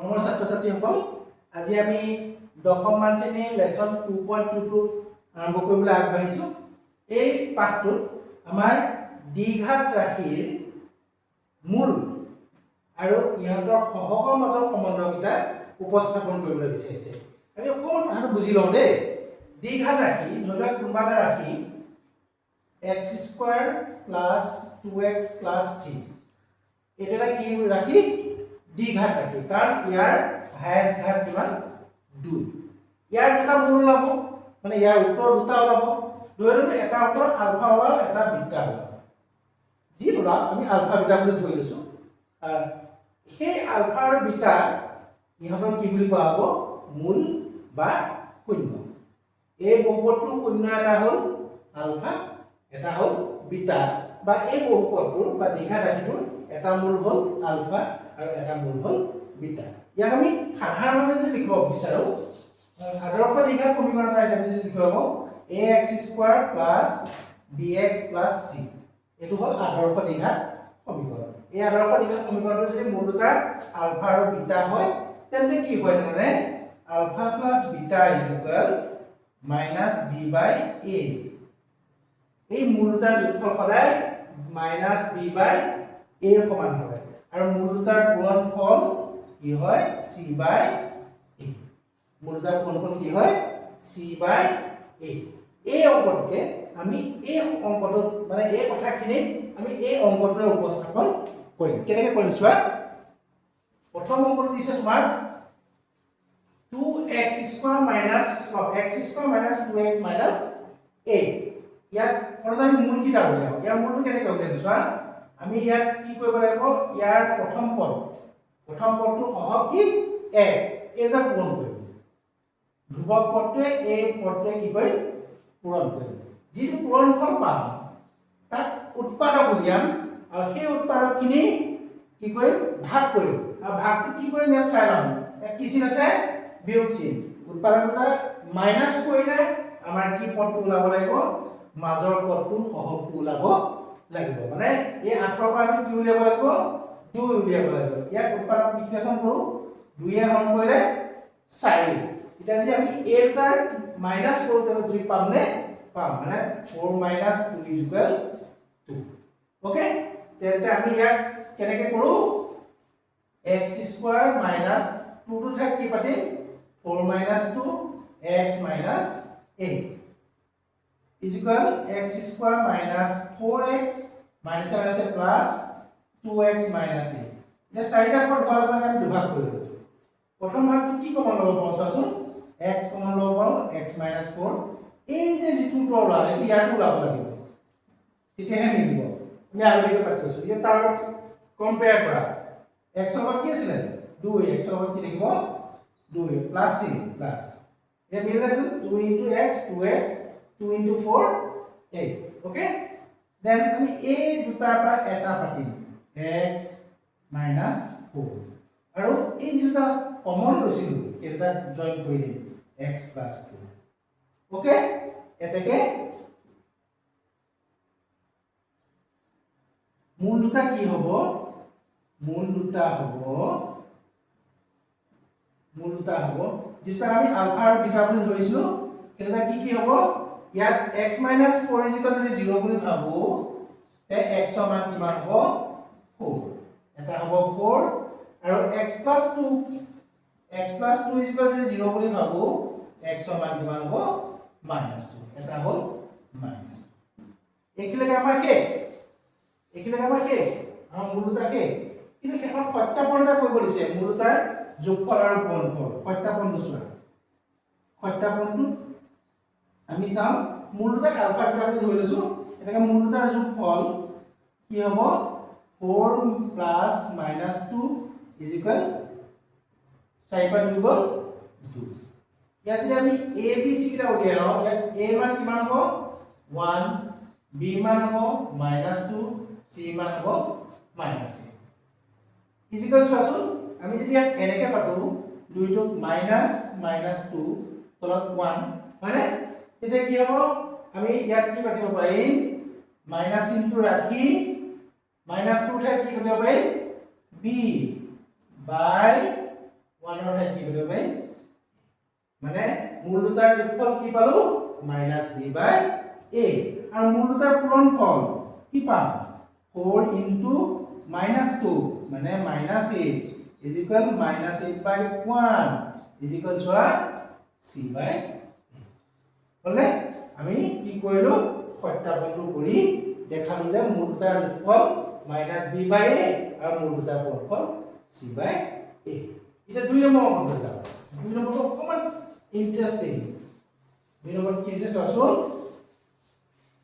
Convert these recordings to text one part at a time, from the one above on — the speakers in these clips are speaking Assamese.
আমাৰ ছাত্ৰ-ছাত্ৰীসকল আজি আমি দশমমান শ্ৰেণীৰ লেসন 2.22 আৰম্ভ কৰিবলৈ আগবাঢ়িছো। এই পাঠটোত আমাৰ দ্বিঘাত ৰাশিৰ মূল আৰু ইহঁতৰ সহগৰ মাজৰ সম্বন্ধকেইটা উপস্থাপন কৰিবলৈ বিচাৰিছে। আমি অকণমান কথাটো বুজি লওঁ দেই। দ্বিঘাত ৰাশি ধৰি লওক কোনোবা এটা ৰাশি x² + 2x + 3 এইটো এটা কি ৰাশি? দ্বিঘাত ৰাশি, কাৰণ ইয়াৰ হায়েষ্ট ঘাত কিমান? 2। ইয়াৰ দুটা মূল ওলাব, মানে ইয়াৰ উত্তৰ দুটা ওলাব। ধৰি লওক এটা উত্তৰ আলফা ওলাল, এটা বিটা ওলাল। যি ওলাল আমি আলফা বিটা বুলি ধৰি লৈছো। সেই আলফা আৰু বিটা ইহঁতৰ কি বুলি কোৱা হ'ব? মূল বা শূন্য। এই বহুপদটোৰ শূন্য এটা হ'ল আলফা, এটা হ'ল বিটা, বা এই বহুপদটোৰ বা দ্বিঘাত ৰাশিটোৰ এটা মূল হ'ল আলফা আৰু এটা মূল হ'ল বিটা। ইয়াক আমি সাধাৰণভাৱে যদি লিখিব বিচাৰো, আদৰ্শ দ্বিঘাত সমীকৰণ এটা হিচাপে যদি লিখিব পাৰোঁ ax² + bx + c, এইটো হ'ল আদৰ্শ দ্বিঘাত সমীকৰণ। এই আদৰ্শ দ্বিঘাত সমীকৰণটো যদি মূল দুটা আলফা আৰু বিটা হয়, তেন্তে কি হয় জানেনে? Alpha + beta = -b/a। এই মূল দুটাৰ যোগফল সদায় -b/a এৰ সমান হয়, আৰু মূল দুটাৰ পূৰণফল কি হয়? c/a। মূল দুটাৰ পূৰণফল কি হয়? c/a। এই অংকটোকে আমি এই অংকটোত মানে এই কথাখিনি আমি এই অংকটোৰে উপস্থাপন কৰিম। কেনেকৈ কৰিম চোৱা। প্ৰথম অংকটো দিছে তোমাৰ 2x² - 2x - 8। ইয়াত প্ৰথমে আমি মূল কিটা উলিয়াও। ইয়াৰ মূলটো কেনেকৈ উলিয়াম চোৱা। আমি ইয়াত কি কৰিব লাগিব? ইয়াৰ প্ৰথম পদটোৰ সহগ কি? 1। এটা পূৰণ কৰিম। ধ্ৰুৱক পদটোৱে এই পদটোৱে কি কৰিম? পূৰণ কৰিম। যিটো পূৰণফল পাম তাক উৎপাদক উলিয়াম, আৰু সেই উৎপাদকখিনি কি কৰিম? ভাগ কৰিম। আৰু ভাগটো কি কৰিম ইয়াত চাই লম। ইয়াত কি চিন আছে? বিয়োগ চিন। উৎপাদক দুটা মাইনাছ কৰিলে আমাৰ কি পদটো ওলাব লাগিব? মাজৰ পদটোৰ সহগটো ওলাব লাগিব। মানে এই 8ৰ পৰা আমি কি উলিয়াব লাগিব? 2 উলিয়াব লাগিব। ইয়াক উৎপাদক বিশ্লেষণ কৰো। 2 এ হৰণ কৰিলে 4। এতিয়া যদি আমি a দুটাৰ মাইনাছ কৰো তেনে 2 পাম নে? পাম। মানে 4 - 2 = 2। ওকে, তেন্তে আমি ইয়াক কেনেকৈ কৰো? x² - 2 টো ঠাইত কি পাতিম? 4 - 2 x - 8 x² - 4x plus 2x - 8। এতিয়া চাৰিটা পদ হোৱাৰ লগে আমি দুভাগ কৰিলো। প্ৰথম ভাগটো কি কমন ল'ব পাৰোঁ চোৱাচোন। x কমন ল'ব পাৰোঁ, x - 4। এই যে যিটো উত্তৰ ওলাল এইটো ইয়াতো ওলাব লাগিব, তেতিয়াহে মিলিব। আমি আগলৈকে পাতি আছো। এতিয়া তাৰ কম্পেয়াৰ কৰা। x ৰ লগত কি আছিলে? 2। x ৰ লগত কি থাকিব? 2 প্লাস c প্লাস। এতিয়া মিলিলে 2 * x 2x 2 * 4 8। ওকে, দেন আমি এই দুটাৰ পৰা এটা পাতিম x - 4, আৰু এই দুটা কমন লৈছিলো এই দুটা জয়েন কৰি দিম x + 2। ওকে, এটাকে মূল দুটা কি হ'ব? মূল দুটা হ'ব যেটা আমি আলফা আৰু বিটা বুলি ধৰিছিলো, সেটা কি হ'ব? ইয়াত x - 4 যদি 0 বুলি ভাবো তে x ৰ মান কিমান হ'ব? 4। এটা হ'ব 4, আৰু x + 2 যদি 0 বুলি ভাবো x ৰ মান কিমান হ'ব? -2। এটা হ'ল মাইনাস। এইখিলৈকে আমাৰ শেষ। আমাৰ মূল দুটা শেষ। কিন্তু শেষত সত্যাপন এটা কৰিব দিছে। মূল দুটাৰ যোগফল আৰু পূৰণফল সত্যাপনটো চোৱা। সত্যাপনটো আমি চাওঁ। মূল দুটাক আলফা বিটা বুলি ধৰি লৈছো। এটাকে মূল দুটাৰ যোগফল কি হ'ব? 4 + -2 = 4 পৰা 2 গ'ল 2। ইয়াত যদি আমি a b c কিটা উলিয়াই লওঁ, ইয়াত a মান কিমান হ'ব? 1, b মান হ'ব -2, c মান হ'ব -8। চোৱাচোন, আমি যদি ইয়াত এনেকে পাতো 2 টো -2 তলত 1 হয়নে? তেতিয়া কি হ'ব? আমি ইয়াত কি পাতিব পাৰিম? মাইনাস চিনটো ৰাখি -2 ঠাইত কি পাতিব পাৰিম? b/√2 মূল দুটাৰ যোগফল কি পালো মাইনাছ বি বাই এ আৰু মূল দুটাৰ পূৰণফল কি পাম 4 ইনটু -2 মানে -8 is equal -8 by 1 is equal to c by হলে আমি কি কৰিলো সত্যাপনটো কৰি দেখালো যে মূল দুটাৰ যোগফল -b by a আৰু মূল দুটাৰ পূৰণফল c by a এটা 2 নম্বৰ অংকটো যাও 2 নম্বৰটো অকমান ইন্টাৰেস্টিং 2 নম্বৰ কি আছে চোৱাচোন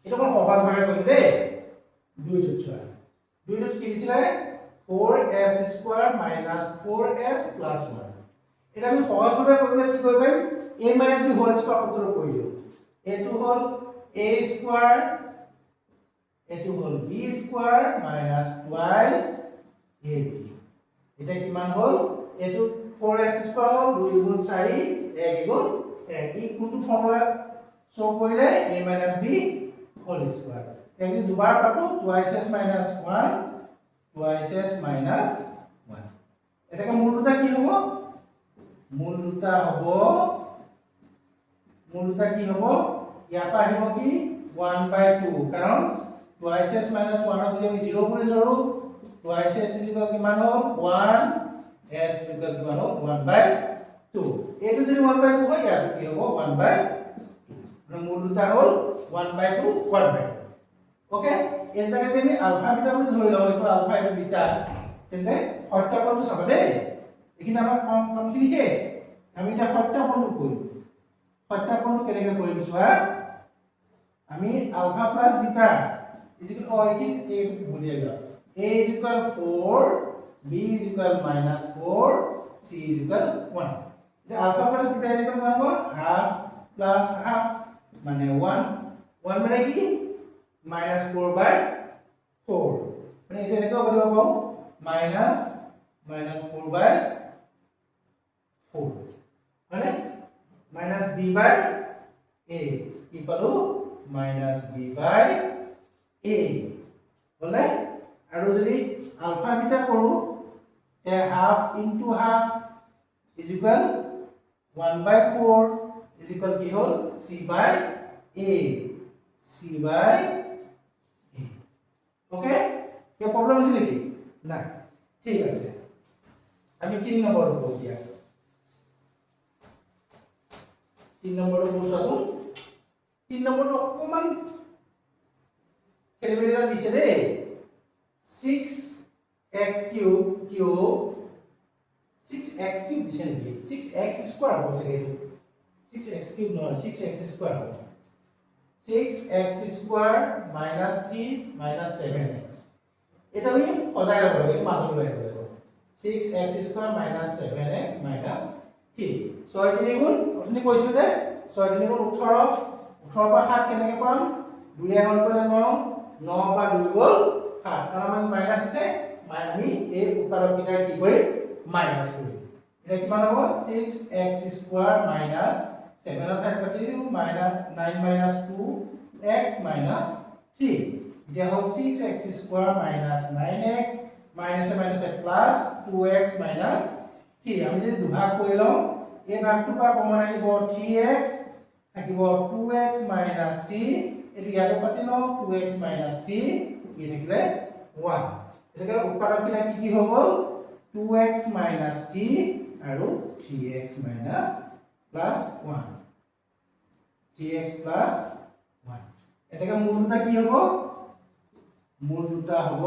এটা কোন সহজ ভাবে কৰিম দে 2 টো চোৱা 2 টো কি দিছিলে 4s square minus 4s plus 1 এটা আমি সহজ ভাবে কৰিলে কি কৰিব পাৰিম a minus b whole square সূত্ৰ কৰিলো এটো হল a স্কয়াৰ এটো হল b square minus twice ab এটা কিমান হল এটো 4s স্কয়ার হল 2 গুণ 4 1 গুণ 1 এই কোনটো ফর্মুলা শো কৰিলে a minus b whole square এটো দুবাৰ পাতো twice s minus 1 twice s minus 1 এটাকে মূল দুটা কি হবো মূল দুটা কি হবো ইয়াপা আহিব কি 1 by 2 কারণ twice s minus 1 যদি আমি 0 করে ধৰো twice s কিমান হল 1 s কিমান হল 1 by 2 এটো যদি 1 by 2 হয় ইয়াত কি হবো 1 by 2 মূল দুটা হল 1 by 2 1 by 2 ওকে এটাকে যদি আলফা বিটা বুলি ধৰি লও এটো আলফা এটো বিটা তেন্তে সত্যাপনটো চাবা দেই এখিনি আমাৰ কমপ্লিট লিখে আমি এটা সত্যাপনটো কৰিম সত্যাপনটো কেনেকৈ কৰিম চোৱা আমি alpha plus beta is equal অ এখিনি এ বুলিয়ে গা a is equal 4 b is equal -4 c is equal 1 যে alpha plus beta is equal মানে হাফ প্লাস হাফ মানে 1 1 মানে কি -4 by 4 মানে এটা এনেকৈ বলিব পাও -4 by 4 মানে -b by a কি পালো -b by a বলে আৰু যদি আলফা বিটা কৰো তে half into half is equal 1 by 4 is equal কি হল c by a c by okay কি প্রবলেম আছে নেকি না ঠিক আছে আমি 3 নম্বৰ কৰো দিয়া 3 নম্বৰ বুঝাছো 3 নম্বৰটো অকমান খেলিমেলিটা দিছে দেই 6x cube 6x cube দিছে নেকি 6x স্কয়ার হ'ব চাগে 6x cube নহয় 6x স্কয়ার হ'ব 6x square minus 3 minus 7x এটা আমি সজাই লব লাগিব মাজত লৈ আহিব 6x square minus 7x minus 3 6 3 গুণ আপুনি কৈছিল যে 6 3 গুণ 18 18 পা 7 কেনেকৈ পাম 2 হল কৰিলে 9 9 পা 2 গল 7 কাৰণ আমাৰ মাইনাস আছে আমি এই উত্তৰৰ কিটাৰ কি কৰি মাইনাস কৰি এটা কিমান হ'ব 6x square minus 7 of 5 কাটি দিও -9 minus 2x minus 3 এটা হল 6x square minus 9x minus a plus 2x minus 3 আমি যদি দুভাগ কৰি লও এই ভাগটো পা কমন আহিব 3x থাকিব 2x minus 3 এটো ইয়াতে কাটি লও 2x minus 3 ই থাকিলে 1 এটাকে উৎপাদক কিটা কি হ'ব 2x minus 3 আৰু 3x minus plus 1 3x plus 1 এটাকে মূল দুটা কি হ'ব মূল দুটা হ'ব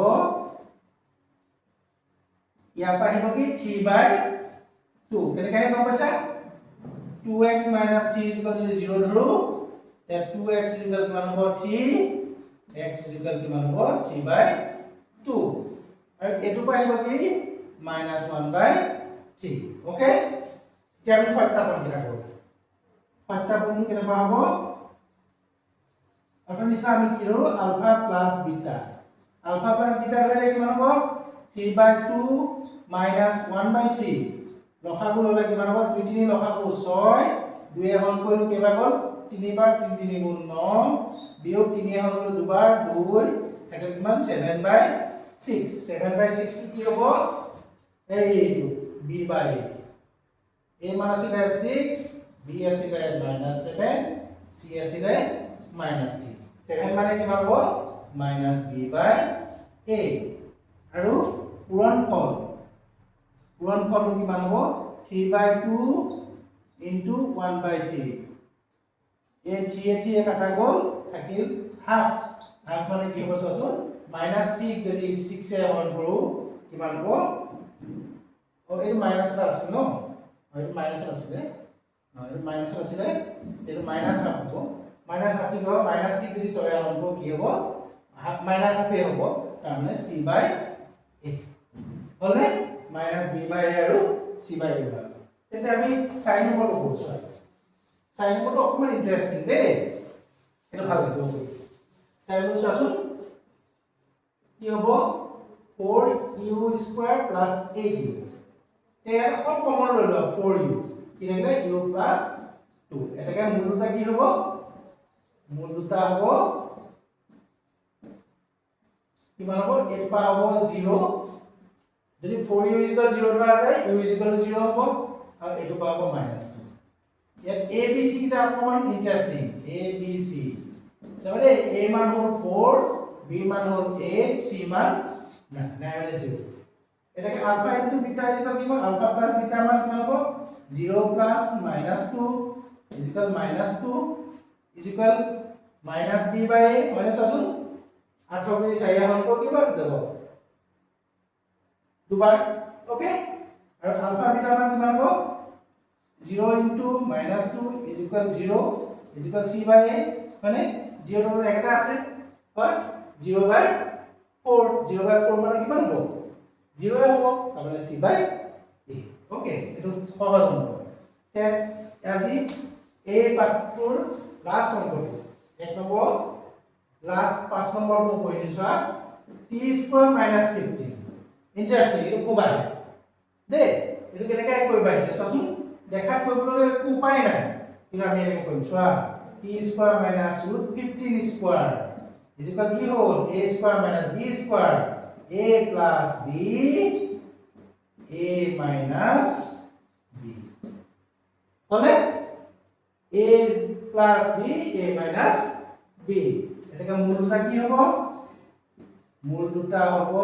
ইয়া পা আহিব কি 3 by 2 কেনেকৈ আহিব পাইছা 2x minus 3 is equal to 0 ধৰো তে 2x is equal কিমান হ'ব 3 x is equal কিমান হ'ব 3 by 2 আৰু এটো পা আহিব কি -1 by 3 ওকে এতিয়া আমি সত্যাপন কিটা কৰো সত্যাপন কেনেকুৱা হ'ব এখন নিচিনা আমি কি ধৰো আলফা প্লাস বিটা ধৰিলে কিমান হ'ব 3 by 2 minus 1 by 3 লসাগু ললে কিমান হ'ব 2 3 লসাগু 6 2 হল কৰিলো কেবা গল 3 বাৰ 3 3 গুণ 9 বিয়োগ 3 হল কৰিলো দুবাৰ 2 থাকে কিমান 7 by 6 7 by 6 কি হ'ব এইটো b by a মান আছিল 6 b আছিলে -7 c আছিলে -3 7 মানে কিমান হ'ব -b/a আৰু পূৰণফলটো কিমান হ'ব 3/2 into 1/3 এই 3 এ কাটা গ'ল থাকিল হাফ মানে কি হ'ব চোৱাচোন -6 যদি 6 এ হৰণ কৰো কিমান হ'ব এই মাইনাস এটা আছে ন এই মাইনাস আছিলে এই মাইনাস আছিলে এই মাইনাস হাফ হ'ব মাইনাস হাফ কি হ'ব -6 যদি 6 এ হৰণ কৰো কি হ'ব হাফ মাইনাস হাফ এ হ'ব তাৰ মানে c/a হলে -b/a আৰু c/a ওলাল তেতিয়া আমি সাইন নম্বৰটো কৰিছো সাইন নম্বৰটো অকমান ইন্টাৰেষ্টিং দেই এটা ভাল লাগিব সাইন নম্বৰটো চাচোন কি হ'ব 4u² + 8u এটা অকল কমন লৈ লও 4u কি থাকিলে u + 2 এটাকে মূল দুটা কি হ'ব মূল দুটা হ'ব কিমান হ'ব 8 পা হ'ব 0 যদি 4u = 0 ধৰা যায় u = 0 হ'ব আৰু এটো পা হ'ব -2 ইয়াত a b c কিটা অকমান ইন্টাৰেষ্টিং a b c তাহলে a মান হ'ল 4 b মান হ'ল 8 c মান না মানে 0 এটাকে আলফা ইনটু বিটা ইকুয়াল কি হ'ব আলফা প্লাস বিটা মান কিমান হ'ব 0 + -2 -2 -b/a মানে চাচোন 8 যদি 4 হৰণ কৰো কিমান যাব দুবাৰ ওকে আৰু আলফা বিটা মান কিমান হ'ব 0 * -2 0 c/a মানে 0 ৰ একটা আছে হয় 0/4 0/4 মানে কিমান হ'ব 0 এ হ'ব তাৰ মানে c/a ওকে এটো সহজ নম্বৰ তে আজি এই পাঠটোৰ লাষ্ট নম্বৰটো এক নম্বৰ লাষ্ট 5 নম্বৰটো কৈ দিছো t² - 15 ইন্টাৰেস্টিং এটা খুব আহে দে এটা কেনেকৈ কৰিবা এটা চাচোন দেখাত কৰিবলৈ একো উপায় নাই কিন্তু আমি এনেকৈ কৰিম চোৱা t² - √15² কি হ'ল a² - b² a + b a minus b হলে a plus b a minus b এটাকে মূল দুটা কি হ'ব মূল দুটা হ'ব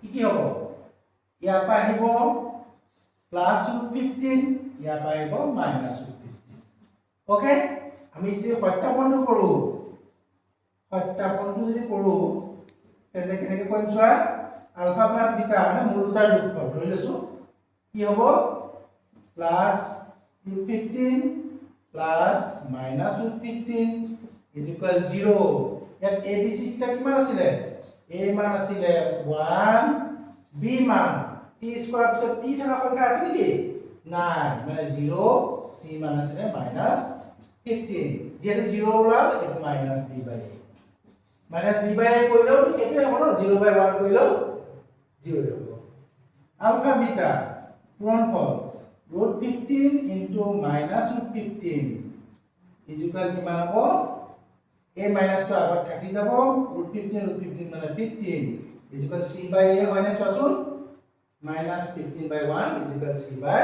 কি হ'ব ইয়াৰ পৰা আহিব +15 ইয়াৰ পৰা আহিব -15 ওকে আমি যদি সত্যাপনটো কৰো তেন্তে কেনেকৈ কৰিম চোৱা আলফা প্লাস বিটা মানে মূল দুটাৰ যোগফল ধৰি লৈছো কি হ'ব +15 plus -15 = 0 ইয়াত a b c টা কিমান আছিল a মান আছিল 1 b মান t² পিছত t থকা সংখ্যা আছে নেকি নাই মানে 0 c মান আছিল -15 যেহেতু 0 ওলাল এটো -b/a -b/a কৰিলেও সেইটো হ'ব ন 0/1 কৰিলেও 0 হ'ব আলফা বিটা পূৰণফল √15 * -√15 কিমান হ'ব a মাইনাসটো আগত থাকি যাব √15 মানে 15 c/a হয় চোৱাচোন -15/1 c/a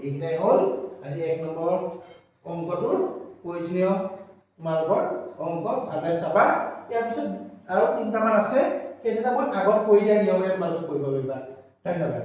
এইটাই হ'ল আজি এক নম্বৰ অংকটোৰ প্ৰয়োজনীয় তোমালোকৰ অংক ভালদৰে চাবা ইয়াৰ পিছত আৰু তিনটা মান আছে সেইটা মই আগত কৈ দিয়া নিয়মে তোমালোকে কৰিব পাৰিবা ধন্যবাদ